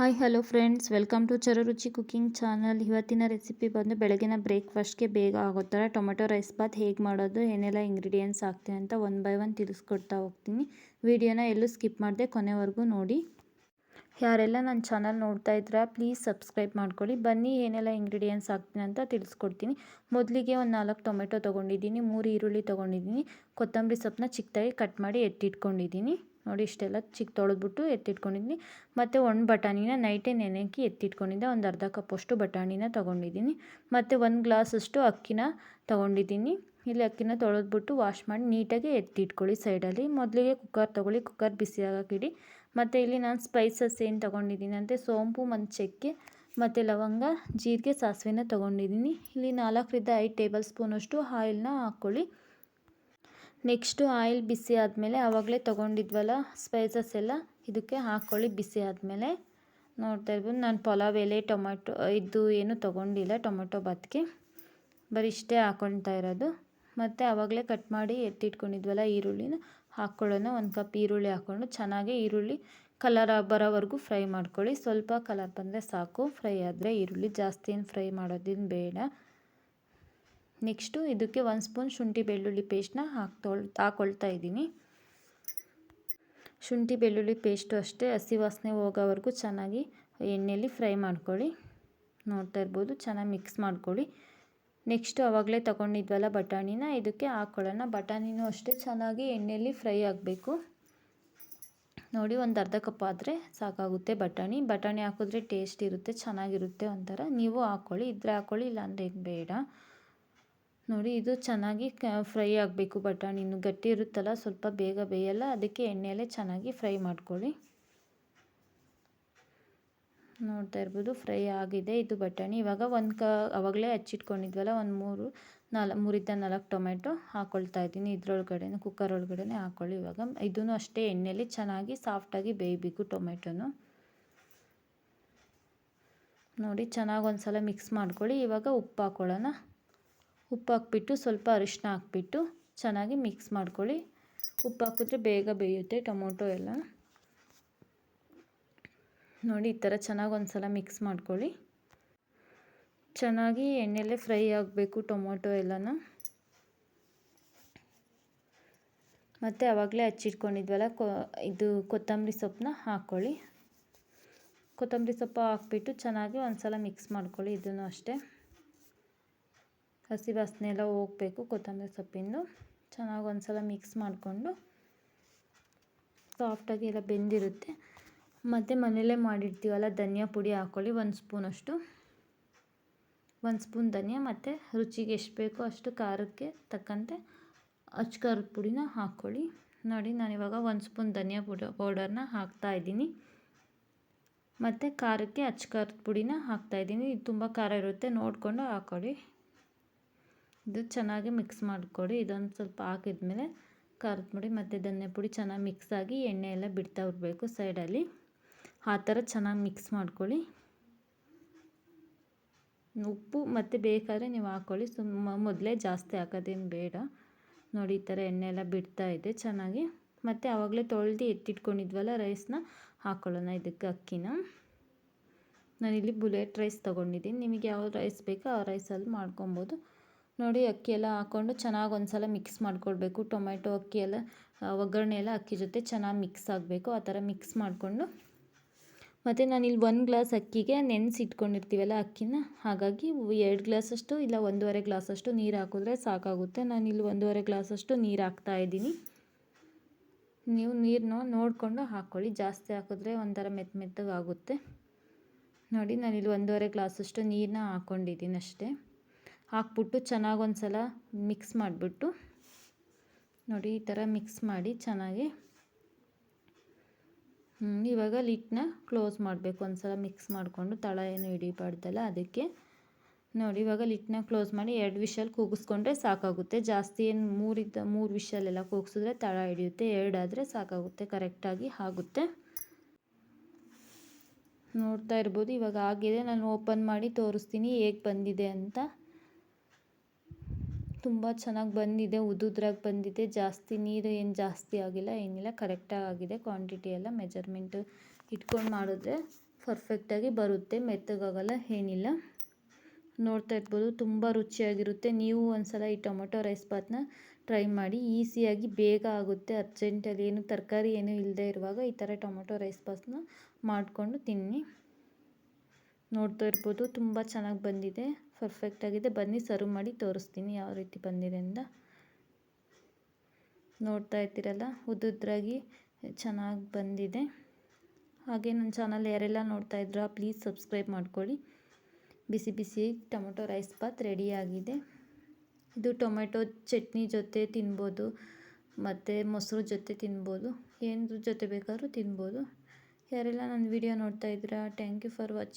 Hi hello friends, welcome to Chararuchi cooking channel. ಇವತ್ತಿನ recipe ಬಂದು ಬೆಳಗಿನ ಬ್ರೇಕ್ಫಾಸ್ಟ್ಗೆ ಬೇಗ ಆಗೋ ಥರ ಟೊಮೆಟೊ ರೈಸ್ ಬಾತ್ ಹೇಗೆ ಮಾಡೋದು, ಏನೆಲ್ಲ ಇಂಗ್ರೀಡಿಯೆಂಟ್ಸ್ ಹಾಕ್ತೀನಿ ಅಂತ ಒನ್ ಬೈ ಒನ್ ತಿಳಿಸ್ಕೊಡ್ತಾ ಹೋಗ್ತೀನಿ. ವಿಡಿಯೋನ ಎಲ್ಲೂ ಸ್ಕಿಪ್ ಮಾಡದೆ ಕೊನೆವರೆಗೂ ನೋಡಿ. ಯಾರೆಲ್ಲ ನನ್ನ ಚಾನಲ್ ನೋಡ್ತಾ ಇದ್ದೀರಾ ಪ್ಲೀಸ್ ಸಬ್ಸ್ಕ್ರೈಬ್ ಮಾಡ್ಕೊಳ್ಳಿ. ಬನ್ನಿ ಏನೆಲ್ಲ ಇಂಗ್ರೀಡಿಯೆಂಟ್ಸ್ ಹಾಕ್ತೀನಿ ಅಂತ ತಿಳಿಸ್ಕೊಡ್ತೀನಿ. ಮೊದಲಿಗೆ ಒಂದು 4 ಟೊಮೆಟೊ ತೊಗೊಂಡಿದ್ದೀನಿ, 3 ಈರುಳ್ಳಿ ತೊಗೊಂಡಿದ್ದೀನಿ, ಕೊತ್ತಂಬರಿ ಸೊಪ್ಪನ್ನ ಚಿಕ್ಕದಾಗಿ ಕಟ್ ಮಾಡಿ ಎತ್ತಿಟ್ಕೊಂಡಿದ್ದೀನಿ. ನೋಡಿ ಇಷ್ಟೆಲ್ಲ ತೊಳೆದ್ಬಿಟ್ಟು ಎತ್ತಿಟ್ಕೊಂಡಿದ್ದೀನಿ. ಮತ್ತು ಒಂದು ಬಟಾಣಿನ ನೈಟೇ ನೆನೆಕ್ಕಿ ಎತ್ತಿಟ್ಕೊಂಡಿದ್ದೆ. ಒಂದು ಅರ್ಧ ಕಪ್ಪಷ್ಟು ಬಟಾಣಿನ ತೊಗೊಂಡಿದ್ದೀನಿ. ಮತ್ತು 1 ಗ್ಲಾಸಷ್ಟು ಅಕ್ಕಿನ ತೊಗೊಂಡಿದ್ದೀನಿ. ಇಲ್ಲಿ ಅಕ್ಕಿನ ತೊಳೆದ್ಬಿಟ್ಟು ವಾಶ್ ಮಾಡಿ ನೀಟಾಗಿ ಎತ್ತಿಟ್ಕೊಳ್ಳಿ ಸೈಡಲ್ಲಿ. ಮೊದಲಿಗೆ ಕುಕ್ಕರ್ ತೊಗೊಳ್ಳಿ, ಕುಕ್ಕರ್ ಬಿಸಿ ಆಗೋಕ್ಕಿಡಿ. ಮತ್ತು ಇಲ್ಲಿ ನಾನು ಸ್ಪೈಸಸ್ ಏನು ತೊಗೊಂಡಿದ್ದೀನಿ ಅಂದರೆ ಸೋಂಪು ಮತ್ತು ಚಕ್ಕೆ ಮತ್ತು ಲವಂಗ, ಜೀರಿಗೆ, ಸಾಸಿವೆನ ತೊಗೊಂಡಿದ್ದೀನಿ. ಇಲ್ಲಿ 4ರಿಂದ 5 ಟೇಬಲ್ ಸ್ಪೂನಷ್ಟು ಆಯಿಲ್ನ ಹಾಕ್ಕೊಳ್ಳಿ. ನೆಕ್ಸ್ಟು ಆಯಿಲ್ ಬಿಸಿ ಆದಮೇಲೆ ಆವಾಗಲೇ ತೊಗೊಂಡಿದ್ವಲ್ಲ ಸ್ಪೈಸಸ್ ಎಲ್ಲ ಇದಕ್ಕೆ ಹಾಕ್ಕೊಳ್ಳಿ. ಬಿಸಿ ಆದಮೇಲೆ ನೋಡ್ತಾ ಇರ್ಬೋದು, ನಾನು ಪಲಾವ್ ಎಲೆ, ಟೊಮೆಟೊ ಇದು ಏನೂ ತೊಗೊಂಡಿಲ್ಲ ಟೊಮೆಟೊ ಬಾತ್ಗೆ, ಬರೀ ಇಷ್ಟೇ ಹಾಕ್ಕೊಳ್ತಾ ಇರೋದು. ಮತ್ತು ಆವಾಗಲೇ ಕಟ್ ಮಾಡಿ ಎತ್ತಿಟ್ಕೊಂಡಿದ್ವಲ್ಲ ಈರುಳ್ಳಿನ ಹಾಕ್ಕೊಳ್ಳೋಣ. 1 ಕಪ್ ಈರುಳ್ಳಿ ಹಾಕ್ಕೊಂಡು ಚೆನ್ನಾಗಿ ಈರುಳ್ಳಿ ಕಲರ್ ಬರೋವರೆಗೂ ಫ್ರೈ ಮಾಡ್ಕೊಳ್ಳಿ. ಸ್ವಲ್ಪ ಕಲರ್ ಬಂದರೆ ಸಾಕು ಫ್ರೈ ಆದರೆ, ಈರುಳ್ಳಿ ಜಾಸ್ತಿ ಏನು ಫ್ರೈ ಮಾಡೋದೇನು ಬೇಡ. ನೆಕ್ಸ್ಟು ಇದಕ್ಕೆ 1 ಸ್ಪೂನ್ ಶುಂಠಿ ಬೆಳ್ಳುಳ್ಳಿ ಪೇಸ್ಟ್ನ ಹಾಕ್ಕೊಳ್ತಾ ಇದ್ದೀನಿ. ಶುಂಠಿ ಬೆಳ್ಳುಳ್ಳಿ ಪೇಸ್ಟು ಅಷ್ಟೇ ಹಸಿ ವಾಸನೆ ಹೋಗೋವರೆಗೂ ಚೆನ್ನಾಗಿ ಎಣ್ಣೆಯಲ್ಲಿ ಫ್ರೈ ಮಾಡ್ಕೊಳ್ಳಿ. ನೋಡ್ತಾ ಇರ್ಬೋದು, ಚೆನ್ನಾಗಿ ಮಿಕ್ಸ್ ಮಾಡ್ಕೊಳ್ಳಿ. ನೆಕ್ಸ್ಟು ಆವಾಗಲೇ ತೊಗೊಂಡಿದ್ವಲ್ಲ ಬಟಾಣಿನ ಇದಕ್ಕೆ ಹಾಕ್ಕೊಳ್ಳೋಣ. ಬಟಾಣಿನೂ ಅಷ್ಟೇ ಚೆನ್ನಾಗಿ ಎಣ್ಣೆಯಲ್ಲಿ ಫ್ರೈ ಆಗಬೇಕು. ನೋಡಿ ಒಂದು ಅರ್ಧ ಕಪ್ ಆದರೆ ಸಾಕಾಗುತ್ತೆ. ಬಟಾಣಿ ಹಾಕಿದ್ರೆ ಟೇಸ್ಟ್ ಇರುತ್ತೆ, ಚೆನ್ನಾಗಿರುತ್ತೆ ಒಂಥರ. ನೀವು ಹಾಕ್ಕೊಳ್ಳಿ, ಇದ್ರೆ ಹಾಕ್ಕೊಳ್ಳಿ, ಇಲ್ಲಾಂದರೆ ಏನು ಬೇಡ. ನೋಡಿ ಇದು ಚೆನ್ನಾಗಿ ಫ್ರೈ ಆಗಬೇಕು. ಬಟಾಣಿನೂ ಗಟ್ಟಿ ಇರುತ್ತಲ್ಲ, ಸ್ವಲ್ಪ ಬೇಗ ಬೇಯಲ್ಲ, ಅದಕ್ಕೆ ಎಣ್ಣೆಯಲ್ಲೇ ಚೆನ್ನಾಗಿ ಫ್ರೈ ಮಾಡ್ಕೊಳ್ಳಿ. ನೋಡ್ತಾ ಇರ್ಬೋದು ಫ್ರೈ ಆಗಿದೆ ಇದು ಬಟಾಣಿ. ಇವಾಗ ಆವಾಗಲೇ ಹಚ್ಚಿಟ್ಕೊಂಡಿದ್ವಲ್ಲ ಒಂದು 3ರಿಂದ 4 ಟೊಮೆಟೊ ಹಾಕ್ಕೊಳ್ತಾ ಇದ್ದೀನಿ. ಇದ್ರೊಳಗಡೆ ಕುಕ್ಕರ್ ಒಳಗಡೆ ಹಾಕ್ಕೊಳ್ಳಿ. ಇವಾಗ ಇದೂ ಅಷ್ಟೇ ಎಣ್ಣೆಯಲ್ಲಿ ಚೆನ್ನಾಗಿ ಸಾಫ್ಟಾಗಿ ಬೇಯಬೇಕು ಟೊಮೆಟೊನು. ನೋಡಿ ಚೆನ್ನಾಗಿ ಒಂದು ಸಲ ಮಿಕ್ಸ್ ಮಾಡ್ಕೊಳ್ಳಿ. ಇವಾಗ ಉಪ್ಪು ಹಾಕ್ಕೊಳ್ಳೋಣ. ಉಪ್ಪು ಹಾಕ್ಬಿಟ್ಟು ಸ್ವಲ್ಪ ಅರಿಶಿನ ಹಾಕ್ಬಿಟ್ಟು ಚೆನ್ನಾಗಿ ಮಿಕ್ಸ್ ಮಾಡ್ಕೊಳ್ಳಿ. ಉಪ್ಪು ಹಾಕಿದ್ರೆ ಬೇಗ ಬೇಯುತ್ತೆ ಟೊಮೊಟೊ ಎಲ್ಲ. ನೋಡಿ ಈ ಥರ ಚೆನ್ನಾಗಿ ಒಂದು ಸಲ ಮಿಕ್ಸ್ ಮಾಡ್ಕೊಳ್ಳಿ. ಚೆನ್ನಾಗಿ ಎಣ್ಣೆಯಲ್ಲೇ ಫ್ರೈ ಆಗಬೇಕು ಟೊಮೊಟೊ ಎಲ್ಲನ. ಮತ್ತು ಆವಾಗಲೇ ಹಚ್ಚಿಟ್ಕೊಂಡಿದ್ವಲ್ಲ ಇದು ಕೊತ್ತಂಬರಿ ಸೊಪ್ಪನ್ನ ಹಾಕ್ಕೊಳ್ಳಿ. ಕೊತ್ತಂಬರಿ ಸೊಪ್ಪು ಹಾಕ್ಬಿಟ್ಟು ಚೆನ್ನಾಗಿ ಒಂದು ಸಲ ಮಿಕ್ಸ್ ಮಾಡ್ಕೊಳ್ಳಿ. ಇದನ್ನು ಅಷ್ಟೇ ಹಸಿ ವಾಸನೆ ಎಲ್ಲ ಹೋಗಬೇಕು ಕೊತ್ತಂಬರಿ ಸೊಪ್ಪಿಂದು. ಚೆನ್ನಾಗಿ ಒಂದು ಸಲ ಮಿಕ್ಸ್ ಮಾಡಿಕೊಂಡು ಸಾಫ್ಟಾಗಿ ಎಲ್ಲ ಬೆಂದಿರುತ್ತೆ. ಮತ್ತು ಮನೆಯಲ್ಲೇ ಮಾಡಿರ್ತೀವಲ್ಲ ಧನಿಯಾ ಪುಡಿ ಹಾಕ್ಕೊಳ್ಳಿ. 1 ಸ್ಪೂನಷ್ಟು 1 ಸ್ಪೂನ್ ಧನಿಯಾ, ಮತ್ತು ರುಚಿಗೆ ಎಷ್ಟು ಬೇಕೋ ಅಷ್ಟು ಖಾರಕ್ಕೆ ತಕ್ಕಂತೆ ಅಚ್ಚ ಖಾರದ ಪುಡಿನ ಹಾಕ್ಕೊಳ್ಳಿ. ನೋಡಿ ನಾನಿವಾಗ 1 ಸ್ಪೂನ್ ಧನಿಯಾ ಪೌಡರ್ನ ಹಾಕ್ತಾಯಿದ್ದೀನಿ. ಮತ್ತು ಖಾರಕ್ಕೆ ಅಚ್ಚ ಖಾರದ ಪುಡಿನ ಹಾಕ್ತಾಯಿದ್ದೀನಿ. ಇದು ತುಂಬ ಖಾರ ಇರುತ್ತೆ, ನೋಡಿಕೊಂಡು ಹಾಕ್ಕೊಳ್ಳಿ. ಇದು ಚೆನ್ನಾಗಿ ಮಿಕ್ಸ್ ಮಾಡಿಕೊಡಿ. ಇದೊಂದು ಸ್ವಲ್ಪ ಹಾಕಿದ್ಮೇಲೆ ಖಾರದ ಪುಡಿ ಮತ್ತು ಧನಿಯಾ ಪುಡಿ ಚೆನ್ನಾಗಿ ಮಿಕ್ಸ್ ಆಗಿ ಎಣ್ಣೆ ಎಲ್ಲ ಬಿಡ್ತಾ ಇರಬೇಕು ಸೈಡಲ್ಲಿ. ಆ ಥರ ಚೆನ್ನಾಗಿ ಮಿಕ್ಸ್ ಮಾಡ್ಕೊಳ್ಳಿ. ಉಪ್ಪು ಮತ್ತು ಬೇಕಾದರೆ ನೀವು ಹಾಕ್ಕೊಳ್ಳಿ, ಮೊದಲೇ ಜಾಸ್ತಿ ಹಾಕೋದೇನು ಬೇಡ. ನೋಡಿ ಈ ಥರ ಎಣ್ಣೆ ಎಲ್ಲ ಬಿಡ್ತಾ ಇದೆ ಚೆನ್ನಾಗಿ. ಮತ್ತು ಆವಾಗಲೇ ತೊಳೆದು ಎತ್ತಿಟ್ಕೊಂಡಿದ್ವಲ್ಲ ರೈಸ್ನ ಹಾಕ್ಕೊಳ್ಳೋಣ ಇದಕ್ಕೆ. ಅಕ್ಕಿನ ನಾನಿಲ್ಲಿ ಬುಲೆಟ್ ರೈಸ್ ತೊಗೊಂಡಿದ್ದೀನಿ. ನಿಮಗೆ ಯಾವ ರೈಸ್ ಬೇಕೋ ಆ ರೈಸಲ್ಲಿ ಮಾಡ್ಕೊಬೋದು. ನೋಡಿ ಅಕ್ಕಿ ಎಲ್ಲ ಹಾಕ್ಕೊಂಡು ಚೆನ್ನಾಗಿ ಒಂದು ಸಲ ಮಿಕ್ಸ್ ಮಾಡ್ಕೊಳ್ಬೇಕು. ಟೊಮೆಟೊ ಅಕ್ಕಿ ಎಲ್ಲ ಒಗ್ಗರಣೆ ಎಲ್ಲ ಅಕ್ಕಿ ಜೊತೆ ಚೆನ್ನಾಗಿ ಮಿಕ್ಸ್ ಆಗಬೇಕು. ಆ ಥರ ಮಿಕ್ಸ್ ಮಾಡಿಕೊಂಡು, ಮತ್ತು ನಾನಿಲ್ಲಿ 1 ಗ್ಲಾಸ್ ಅಕ್ಕಿಗೆ ನೆನೆಸಿಟ್ಕೊಂಡಿರ್ತೀವಲ್ಲ ಅಕ್ಕಿನ, ಹಾಗಾಗಿ 2 ಗ್ಲಾಸಷ್ಟು ಇಲ್ಲ 1.5 ಗ್ಲಾಸಷ್ಟು ನೀರು ಹಾಕಿದ್ರೆ ಸಾಕಾಗುತ್ತೆ. ನಾನಿಲ್ಲಿ 1.5 ಗ್ಲಾಸಷ್ಟು ನೀರು ಹಾಕ್ತಾಯಿದ್ದೀನಿ. ನೀವು ನೀರನ್ನ ನೋಡಿಕೊಂಡು ಹಾಕ್ಕೊಳ್ಳಿ, ಜಾಸ್ತಿ ಹಾಕಿದ್ರೆ ಒಂಥರ ಮೆತ್ತಗಾಗುತ್ತೆ. ನೋಡಿ ನಾನಿಲ್ಲಿ 1.5 ಗ್ಲಾಸಷ್ಟು ನೀರನ್ನ ಹಾಕ್ಕೊಂಡಿದ್ದೀನಿ ಅಷ್ಟೇ. ಹಾಕ್ಬಿಟ್ಟು ಚೆನ್ನಾಗಿ ಒಂದು ಸಲ ಮಿಕ್ಸ್ ಮಾಡಿಬಿಟ್ಟು, ನೋಡಿ ಈ ಥರ ಮಿಕ್ಸ್ ಮಾಡಿ ಚೆನ್ನಾಗಿ. ಇವಾಗ ಲಿಡ್ನ ಕ್ಲೋಸ್ ಮಾಡಬೇಕು. ಒಂದು ಸಲ ಮಿಕ್ಸ್ ಮಾಡಿಕೊಂಡು ತಳ ಏನು ಹಿಡಿಬಾರ್ದಲ್ಲ ಅದಕ್ಕೆ. ನೋಡಿ ಇವಾಗ ಲಿಡ್ನ ಕ್ಲೋಸ್ ಮಾಡಿ 2 ವಿಷಲ್ ಕೂಗಿಸ್ಕೊಂಡ್ರೆ ಸಾಕಾಗುತ್ತೆ. ಜಾಸ್ತಿ ಏನು 3 ವಿಷಲೆಲ್ಲ ಕೂಗಿಸಿದ್ರೆ ತಳ ಹಿಡಿಯುತ್ತೆ. 2 ಆದರೆ ಸಾಕಾಗುತ್ತೆ, ಕರೆಕ್ಟಾಗಿ ಆಗುತ್ತೆ. ನೋಡ್ತಾ ಇರ್ಬೋದು ಇವಾಗ ಆಗಿದೆ. ನಾನು ಓಪನ್ ಮಾಡಿ ತೋರಿಸ್ತೀನಿ ಹೇಗೆ ಬಂದಿದೆ ಅಂತ. ತುಂಬ ಚೆನ್ನಾಗಿ ಬಂದಿದೆ, ಉದುದ್ರಾಗಿ ಬಂದಿದೆ. ಜಾಸ್ತಿ ನೀರು ಏನು ಜಾಸ್ತಿ ಆಗಿಲ್ಲ, ಏನಿಲ್ಲ, ಕರೆಕ್ಟಾಗಿ ಆಗಿದೆ. ಕ್ವಾಂಟಿಟಿ ಎಲ್ಲ ಮೆಜರ್ಮೆಂಟ್ ಇಟ್ಕೊಂಡು ಮಾಡಿದ್ರೆ ಪರ್ಫೆಕ್ಟಾಗಿ ಬರುತ್ತೆ, ಮೆತ್ತಗಾಗಲ್ಲ ಏನಿಲ್ಲ. ನೋಡ್ತಾ ಇರ್ಬೋದು ತುಂಬ ರುಚಿಯಾಗಿರುತ್ತೆ. ನೀವು ಒಂದ್ಸಲ ಈ ಟೊಮೊಟೊ ರೈಸ್ ಬಾತ್ನ ಟ್ರೈ ಮಾಡಿ. ಈಸಿಯಾಗಿ ಬೇಗ ಆಗುತ್ತೆ. ಅರ್ಜೆಂಟಲ್ಲಿ ಏನು ತರಕಾರಿ ಏನೂ ಇಲ್ಲದೆ ಇರುವಾಗ ಈ ಥರ ಟೊಮೊಟೊ ರೈಸ್ ಬಾತ್ನ ಮಾಡಿಕೊಂಡು ತಿನ್ನಿ. ನೋಡ್ತಾ ಇರ್ಬೋದು ತುಂಬ ಚೆನ್ನಾಗಿ ಬಂದಿದೆ, ಪರ್ಫೆಕ್ಟಾಗಿದೆ. ಬನ್ನಿ ಸರ್ವ್ ಮಾಡಿ ತೋರಿಸ್ತೀನಿ ಯಾವ ರೀತಿ ಬಂದಿದೆ ಅಂತ. ನೋಡ್ತಾ ಇರ್ತೀರಲ್ಲ, ಉದ್ದುದ್ರಾಗಿ ಚೆನ್ನಾಗಿ ಬಂದಿದೆ. ಹಾಗೆ ನನ್ನ ಚಾನಲ್ ಯಾರೆಲ್ಲ ನೋಡ್ತಾ ಇದ್ರಾ ಪ್ಲೀಸ್ ಸಬ್ಸ್ಕ್ರೈಬ್ ಮಾಡ್ಕೊಳ್ಳಿ. ಬಿಸಿ ಬಿಸಿ ಟೊಮೊಟೊ ರೈಸ್ ಬಾತ್ ರೆಡಿಯಾಗಿದೆ. ಇದು ಟೊಮೆಟೊ ಚಟ್ನಿ ಜೊತೆ ತಿನ್ಬೋದು, ಮತ್ತು ಮೊಸರು ಜೊತೆ ತಿನ್ಬೋದು, ಏನರ ಜೊತೆ ಬೇಕಾದ್ರೂ ತಿನ್ಬೋದು. ಯಾರೆಲ್ಲ ನನ್ನ ವಿಡಿಯೋ ನೋಡ್ತಾ ಇದ್ದೀರಾ, ಥ್ಯಾಂಕ್ ಯು ಫಾರ್ ವಾಚಿಂಗ್.